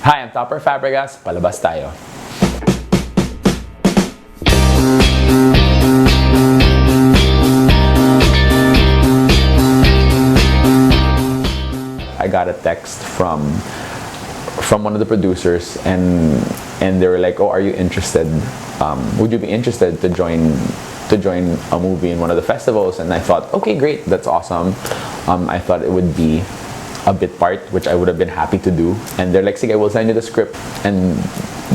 Hi, I'm Topper Fabregas. Palabas tayo. I got a text from one of the producers, and they were like, "Oh, are you interested? Would you be interested to join a movie in one of the festivals?" And I thought, okay, great, that's awesome. I thought it would be a bit part, which I would have been happy to do. And they're like, "Sige, we'll send you the script." And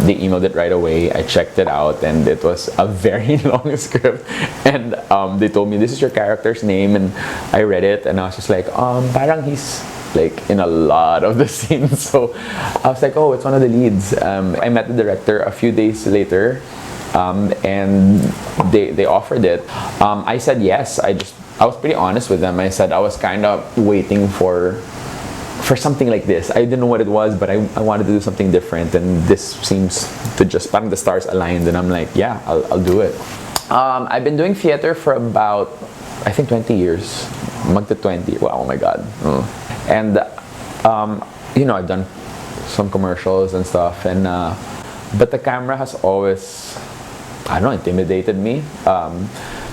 they emailed it right away. I checked it out, and it was a very long script. And they told me, "This is your character's name," and I read it, and I was just like, parang he's like in a lot of the scenes. So I was like, oh, it's one of the leads. I met the director a few days later, and they offered it. I said yes. I was pretty honest with them. I said I was kind of waiting for something like this. I didn't know what it was, but I wanted to do something different, and this seems to just, parang the stars aligned, and I'm like, yeah, I'll do it. I've been doing theater for about, I think, 20 years. Magta 20. Wow, oh my God. And I've done some commercials and stuff, and but the camera has always, I don't know, intimidated me.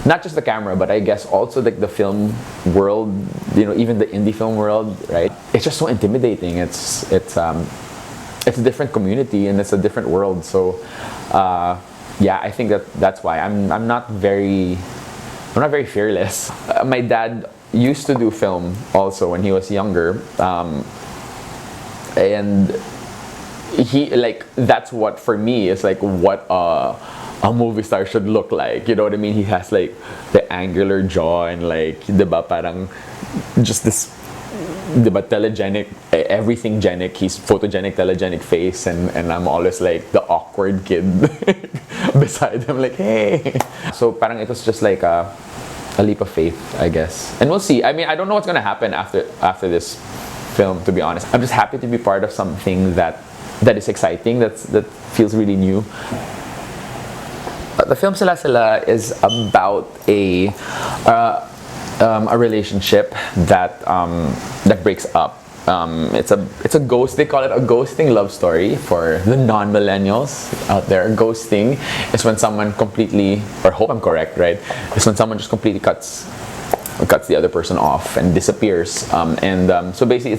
Not just the camera, but I guess also like the film world, even the indie film world, right? It's just so intimidating. It's a different community, and it's a different world. So yeah, I think that's why I'm not very fearless. My dad used to do film also when he was younger, and he, like, that's what for me is like what a movie star should look like. You know what I mean? He has like the angular jaw and like, diba, parang just this, diba, telegenic, everything genic. He's photogenic, telegenic face, and I'm always like the awkward kid beside him, like, hey. So parang it was just like a leap of faith, I guess. And we'll see. I mean, I don't know what's gonna happen after this film, to be honest. I'm just happy to be part of something that is exciting, that feels really new. The film Sila-Sila is about a relationship that breaks up. It's a ghost. They call it a ghosting love story for the non-millennials out there. Ghosting is when someone completely, or hope I'm correct, right? Is when someone just completely cuts the other person off and disappears. So basically,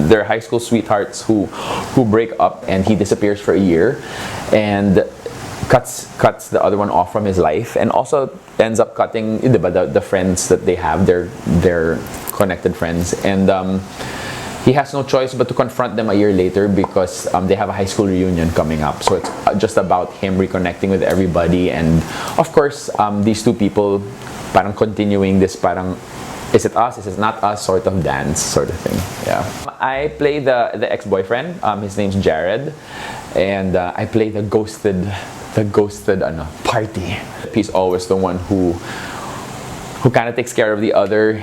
they're high school sweethearts who break up, and he disappears for a year, and cuts the other one off from his life, and also ends up cutting the friends that they have, their connected friends, and he has no choice but to confront them a year later, because they have a high school reunion coming up. So it's just about him reconnecting with everybody, and of course these two people parang continuing this parang, is it us, is it not us, sort of dance sort of thing. Yeah, I play the ex-boyfriend. His name's Jared, and I play the ghosted party. He's always the one who kind of takes care of the other.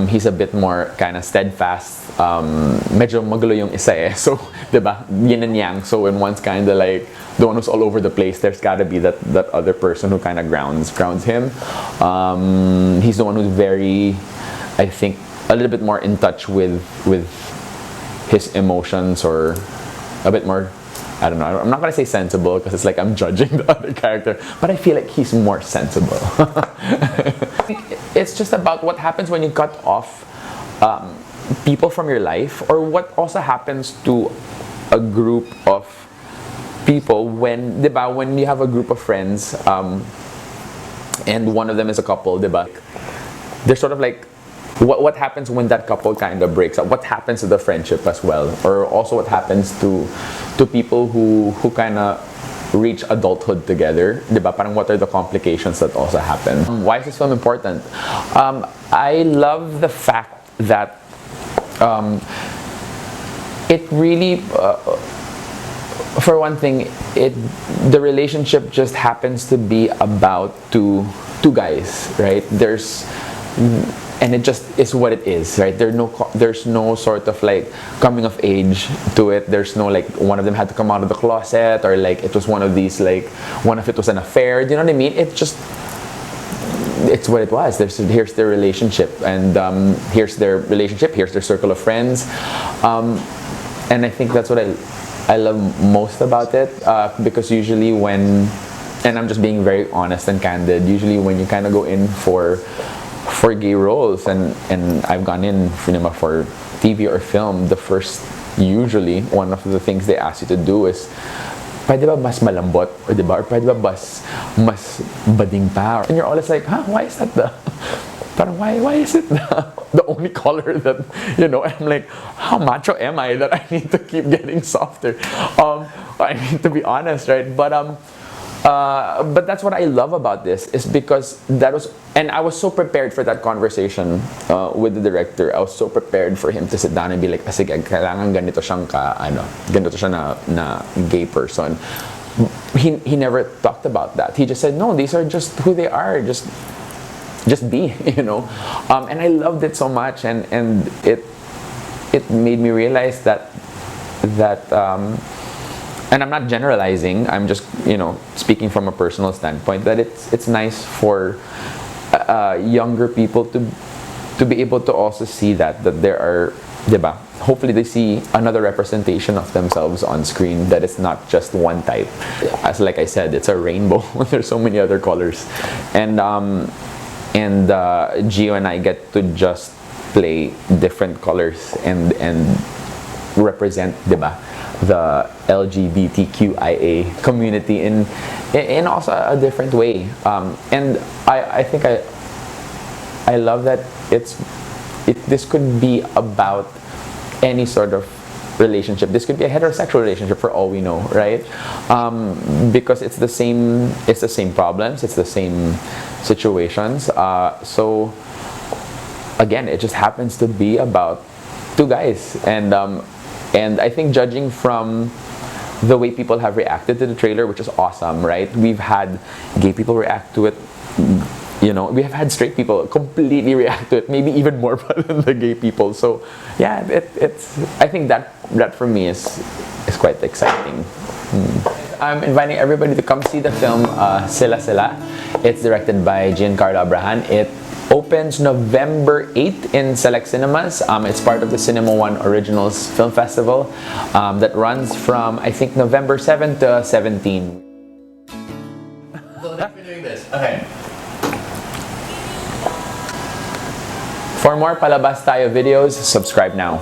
He's a bit more kind of steadfast. Medyo magulo yung isa eh. So, diba? Yin and yang. So when one's kind of like the one who's all over the place, there's gotta be that other person who kind of grounds him. He's the one who's very, I think, a little bit more in touch with his emotions, or a bit more, I don't know, I'm not gonna say sensible, because it's like I'm judging the other character, but I feel like he's more sensible. It's just about what happens when you cut off people from your life, or what also happens to a group of people when, diba, when you have a group of friends, and one of them is a couple, diba? They're sort of like, what happens when that couple kind of breaks up? What happens to the friendship as well? Or also what happens to people who kind of reach adulthood together? Diba? Parang what are the complications that also happen? Why is this film important? I love the fact that it really, for one thing, the relationship just happens to be about two guys, right? And it just is what it is, right? There's no sort of like coming of age to it. There's no like one of them had to come out of the closet, or like it was one of these, like one of it was an affair. Do you know what I mean? It's what it was. Here's their relationship, and here's their circle of friends, and I think that's what I love most about it, because usually when, and I'm just being very honest and candid, usually when you kind of go in for gay roles, and I've gone in cinema for TV or film, the first, usually one of the things they ask you to do is, pwede ba mas malambot, or diba, or pwede ba mas bading pa, and you're always like, huh, why is that parang why is it the only color that, you know? I'm like, how macho am I that I need to keep getting softer? I need to be honest, right? But that's what I love about this, is because that was, and I was so prepared for that conversation with the director. I was so prepared for him to sit down and be like, sige, kailangan ganito siyang ganito siya na gay person. He never talked about that. He just said, no, these are just who they are. Just be, you know. And I loved it so much, and it made me realize that and I'm not generalizing, I'm just, you know, speaking from a personal standpoint, that it's nice for younger people to be able to also see that there are, diba? Hopefully they see another representation of themselves on screen, that it's not just one type. As like I said, it's a rainbow. There's so many other colors. And Gio and I get to just play different colors and represent, diba, the LGBTQIA community in also a different way. And I think I love that this could be about any sort of relationship. This could be a heterosexual relationship for all we know, right? Because it's the same problems, it's the same situations. So again, it just happens to be about two guys, and I think, judging from the way people have reacted to the trailer, which is awesome, right? We've had gay people react to it, you know, we have had straight people completely react to it, maybe even more than the gay people. So yeah, it's I think that for me is quite exciting. I'm inviting everybody to come see the film Sila-Sila. It's directed by Giancarlo Abrahan. It opens November 8th in select cinemas. It's part of the Cinema One Originals Film Festival that runs from, I think, November 7th to 17th. So thanks for doing this. Okay. For more PalabasTayo videos, subscribe now.